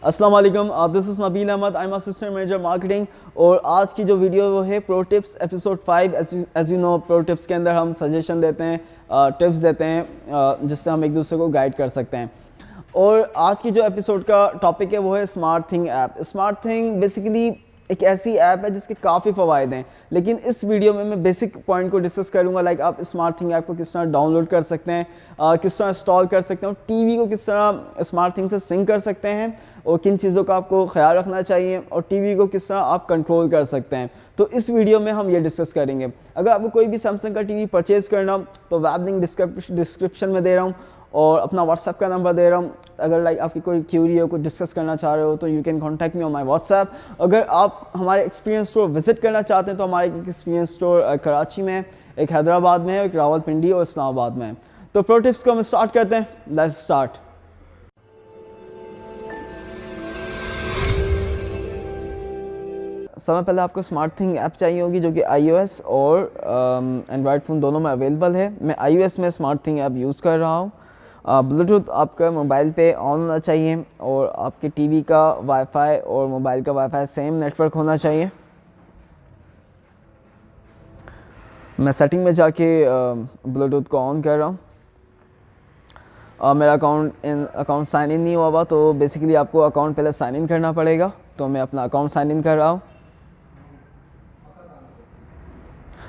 अस्सलाम वालेकुम, this is Nabeel Ahmed, I am assistant manager marketing. और आज की जो वीडियो वो है pro tips episode 5। As you know, pro tips के अंदर हम सजेशन देते हैं, टिप्स देते हैं जिससे हम एक दूसरे को गाइड कर सकते हैं। और आज की जो एपिसोड का टॉपिक है वो है smart thing app. Smart thing basically एक ऐसी ऐप है जिसके काफ़ी फ़वाइद हैं, लेकिन इस वीडियो में मैं बेसिक पॉइंट को डिस्कस करूंगा। लाइक आप स्मार्ट थिंग ऐप को किस तरह डाउनलोड कर सकते हैं, किस तरह इंस्टॉल कर सकते हैं, और टीवी को किस तरह स्मार्ट थिंग से सिंक कर सकते हैं, और किन चीज़ों का आपको ख्याल रखना चाहिए, और टीवी को किस तरह आप कंट्रोल कर सकते हैं। तो इस वीडियो में हम ये डिस्कस करेंगे। अगर आपको कोई भी सैमसंग का टीवी परचेज़ करना तो वेब लिंक डिस्क्रिप्शन में दे रहा हूँ, और अपना व्हाट्सएप का नंबर दे रहा हूँ। अगर लाइक आपकी कोई क्यूरी हो, कुछ डिस्कस करना चाह रहे हो, तो you can contact me on my WhatsApp. अगर आप हमारे एक्सपीरियंस स्टोर विजिट करना चाहते हैं तो हमारे एक एक्सपीरियंस स्टोर कराची में है, एक हैदराबाद में है, एक रावलपिंडी और इस्लामाबाद में है। तो प्रो टिप्स को हम स्टार्ट करते हैं। Let's start. सबसे पहले आपको स्मार्ट थिंग ऐप चाहिए होगी जो कि iOS और एंड्रॉयड फ़ोन दोनों में अवेलेबल है। मैं iOS में स्मार्ट थिंग ऐप यूज़ कर रहा हूँ। ब्लूटूथ आपका मोबाइल पे ऑन होना चाहिए, और आपके टीवी का वाईफाई और मोबाइल का वाईफाई सेम नेटवर्क होना चाहिए। मैं सेटिंग में जाके ब्लूटूथ को ऑन कर रहा हूँ। मेरा अकाउंट साइन इन नहीं हुआ हुआ, तो बेसिकली आपको अकाउंट पहले साइन इन करना पड़ेगा। तो मैं अपना अकाउंट साइन इन कर रहा हूँ।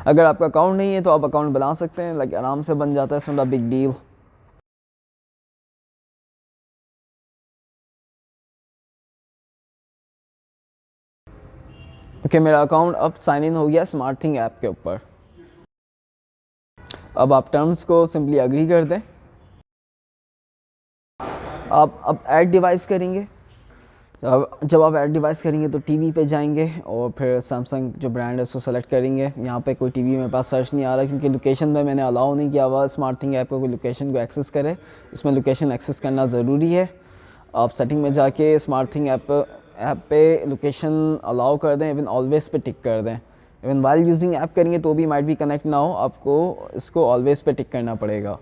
अगर आपका अकाउंट नहीं है तो आप अकाउंट बना सकते हैं, लाइक आराम से बन जाता है, it's not a big deal. Okay, मेरा अकाउंट अब साइन इन हो गया स्मार्ट थिंग ऐप के ऊपर। अब आप टर्म्स को सिंपली अग्री कर दें। आप अब ऐड डिवाइस करेंगे। जब आप ऐड डिवाइस करेंगे तो टीवी पे जाएंगे, और फिर सैमसंग जो ब्रांड है उसको सेलेक्ट करेंगे। यहाँ पे कोई टीवी मेरे पास सर्च नहीं आ रहा, क्योंकि लोकेशन में मैंने अलाउ नहीं किया हुआ स्मार्ट थिंग ऐप को कोई लोकेशन को एक्सेस करे। इसमें लोकेशन एक्सेस करना ज़रूरी है। आप सेटिंग में जाके स्मार्ट थिंग ऐप पे लोकेशन अलाउ कर दें, इवन ऑलवेज़ पे टिक कर दें। इवन वाइल यूजिंग ऐप करेंगे तो भी माइट भी कनेक्ट ना हो, आपको इसको ऑलवेज़ पे टिक करना पड़ेगा।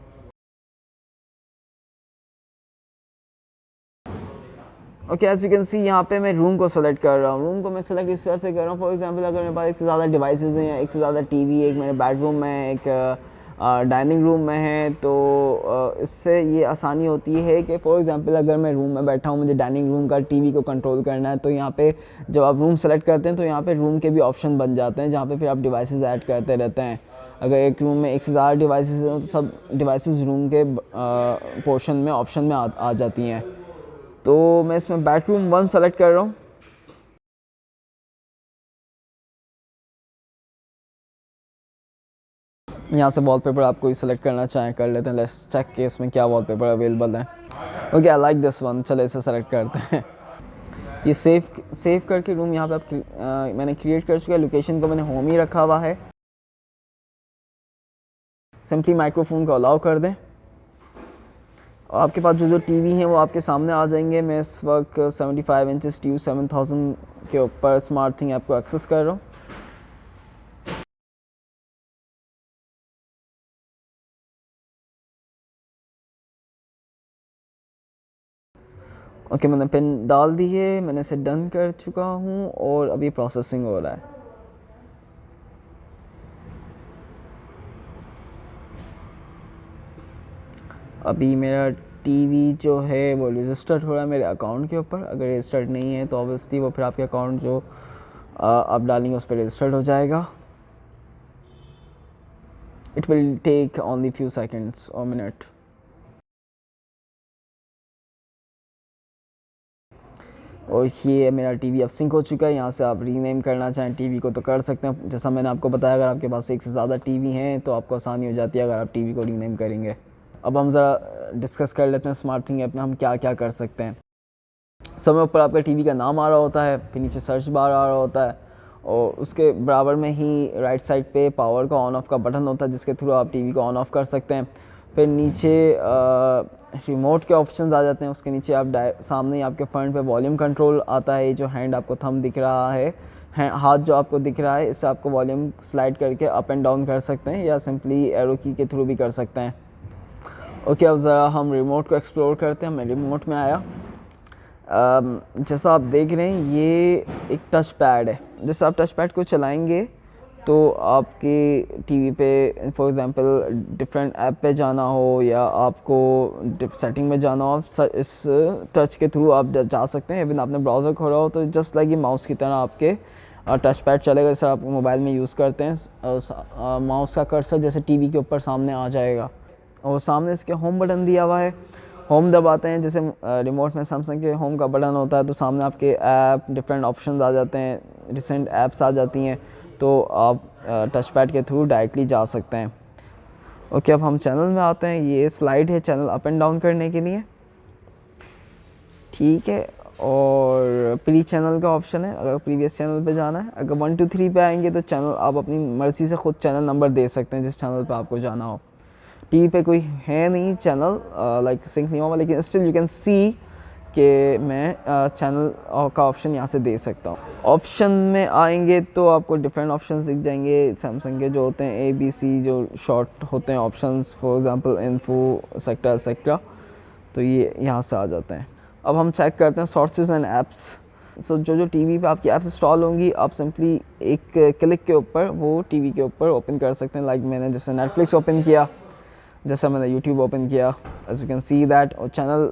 Okay, as you can see यहाँ पे मैं रूम को सेलेक्ट कर रहा हूँ। रूम को मैं सेलेक्ट इस वजह से कर रहा हूँ, फॉर एग्जांपल अगर मेरे पास एक से ज़्यादा डिवाइसेस हैं, एक से ज़्यादा टीवी, एक मेरे बेडरूम में, एक डाइनिंग रूम में है, तो इससे ये आसानी होती है कि फॉर एग्जांपल अगर मैं रूम में बैठा हूँ, मुझे डाइनिंग रूम का टीवी को कंट्रोल करना है, तो यहाँ पे जब आप रूम सेलेक्ट करते हैं तो यहाँ पे रूम के भी ऑप्शन बन जाते हैं, जहाँ पे फिर आप डिवाइसेस ऐड करते रहते हैं। अगर एक रूम में एक से ज़्यादा डिवाइसेस हैं तो सब डिवाइसेस रूम के पोर्शन में ऑप्शन में आ जाती हैं। तो मैं इसमें बेडरूम 1 सेलेक्ट कर रहा हूँ। यहाँ से वॉलपेपर आप कोई सेलेक्ट करना चाहें कर लेते हैं। लेट्स चेक के इसमें क्या वॉलपेपर अवेलेबल है। Okay, I like this one, चलो इसे सेलेक्ट करते हैं। ये सेव करके रूम यहाँ पे आप मैंने क्रिएट कर चुका है। लोकेशन को मैंने होम ही रखा हुआ है। सिंपली माइक्रोफोन को अलाउ कर दें, और आपके पास जो टीवी हैं वो आपके सामने आ जाएंगे। मैं इस वक्त 75 इंचेस TU 7000 के ऊपर स्मार्ट थिंग ऐप को एक्सेस कर रहा हूँ। ओके, मैंने पिन डाल दी है, मैंने इसे डन कर चुका हूँ, और अभी प्रोसेसिंग हो रहा है। अभी मेरा टीवी जो है वो रजिस्टर्ड हो रहा है मेरे अकाउंट के ऊपर। अगर रजिस्टर्ड नहीं है तो ऑब्वियसली वो फिर आपके अकाउंट जो आप डालेंगे उस पर रजिस्टर्ड हो जाएगा। It will take only few seconds और मिनट। और ये मेरा टीवी अब सिंक हो चुका है। यहाँ से आप रीनेम करना चाहें टीवी को तो कर सकते हैं। जैसा मैंने आपको बताया, अगर आपके पास एक से ज़्यादा टीवी हैं तो आपको आसानी हो जाती है अगर आप टीवी को रीनेम करेंगे। अब हम ज़रा डिस्कस कर लेते हैं स्मार्ट थिंग ऐप में हम क्या क्या कर सकते हैं। समय ऊपर आपका टीवी का नाम आ रहा होता है, फिर नीचे सर्च बार आ रहा होता है, और उसके बराबर में ही राइट साइड पे पावर का ऑन ऑफ का बटन होता है, जिसके थ्रू आप टीवी को ऑन ऑफ कर सकते हैं। फिर नीचे रिमोट के ऑप्शंस आ जाते हैं। उसके नीचे आप सामने ही आपके फ्रंट पे वॉल्यूम कंट्रोल आता है। ये जो हैंड आपको थंब दिख रहा है, हाथ जो आपको दिख रहा है, इससे आपको वॉल्यूम स्लाइड करके अप एंड डाउन कर सकते हैं, या सिंपली एरो की के थ्रू भी कर सकते हैं। ओके, अब ज़रा हम रिमोट को एक्सप्लोर करते हैं। मैं रिमोट में आया। जैसा आप देख रहे हैं ये एक टच पैड है। जैसे आप टच पैड को चलाएंगे तो आपके टीवी पे फॉर एग्ज़ाम्पल डिफरेंट ऐप पे जाना हो या आपको सेटिंग में जाना हो, इस टच के थ्रू आप जा सकते हैं। इवन आपने ब्राउज़र खोला हो तो जस्ट लाइक ये माउस की तरह आपके टच पैड चलेगा, जैसे आप मोबाइल में यूज़ करते हैं। माउस का कर्सर जैसे टीवी के ऊपर सामने आ जाएगा और सामने इसके होम बटन दिया हुआ है। होम दबाते हैं, जैसे रिमोट में सैमसंग के होम का बटन होता है तो सामने आपके ऐप डिफरेंट ऑप्शंस आ जाते हैं, रिसेंट ऐप्स आ जाती हैं, तो आप टच पैड के थ्रू डायरेक्टली जा सकते हैं। ओके, अब हम चैनल में आते हैं। ये स्लाइड है चैनल अप एंड डाउन करने के लिए, ठीक है। और प्री चैनल का ऑप्शन है, अगर प्रीवियस चैनल पे जाना है। अगर 1 2 3 पे आएंगे तो चैनल आप अपनी मर्ज़ी से खुद चैनल नंबर दे सकते हैं जिस चैनल पे आपको जाना हो। टीवी पे कोई है नहीं चैनल लाइक सिंक नहीं हुआ, लेकिन स्टिल यू कैन सी कि मैं चैनल का ऑप्शन यहाँ से दे सकता हूँ। ऑप्शन में आएंगे तो आपको डिफरेंट ऑप्शंस दिख जाएंगे सैमसंग के जो होते हैं ABC, जो शॉर्ट होते हैं options, for example info sector etcetera, तो ये यहाँ से आ जाते हैं। अब हम चेक करते हैं सोर्सेज एंड ऐप्स। सो जो टीवी पे आपकी ऐप्स इंस्टॉल होंगी आप सिंपली एक क्लिक के ऊपर वो टीवी के ऊपर ओपन कर सकते हैं। लाइक मैंने जैसे नेटफ्लिक्स ओपन किया, जैसे मैंने यूट्यूब ओपन किया, as you can see that. और चैनल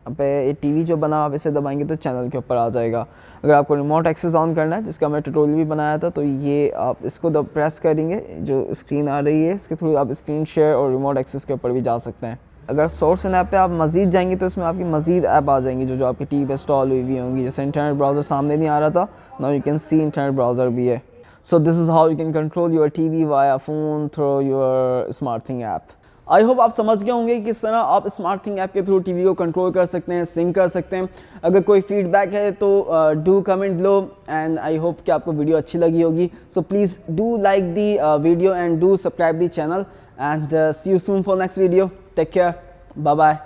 पे टीवी जो बना आप इसे दबाएंगे तो चैनल के ऊपर आ जाएगा। अगर आपको रिमोट एक्सेस ऑन करना है, जिसका मैं ट्यूटोरियल भी बनाया था, तो ये आप इसको प्रेस करेंगे, जो स्क्रीन आ रही है इसके थ्रू आप स्क्रीन शेयर और रिमोट एक्सेस के ऊपर भी जा सकते हैं। अगर सोर्स एंड ऐप पे आप मज़ीद जाएंगे तो इसमें आपकी मज़ीद ऐप आ जाएंगी जो आपकी टीवी पे इंस्टॉल हुई होंगी। जैसे इंटरनेट ब्राउज़र सामने नहीं आ रहा था, now you can C internet browser भी है। So this is how you can control your TV via phone through your smart thing app. I hope आप समझ गए होंगे कि किस तरह आप स्मार्ट थिंग ऐप के थ्रू टीवी को कंट्रोल कर सकते हैं, सिंक कर सकते हैं। अगर कोई फीडबैक है तो do comment below, and I hope कि आपको वीडियो अच्छी लगी होगी। So please do like the video and do subscribe the channel, and see you soon for next video. Take care, bye bye.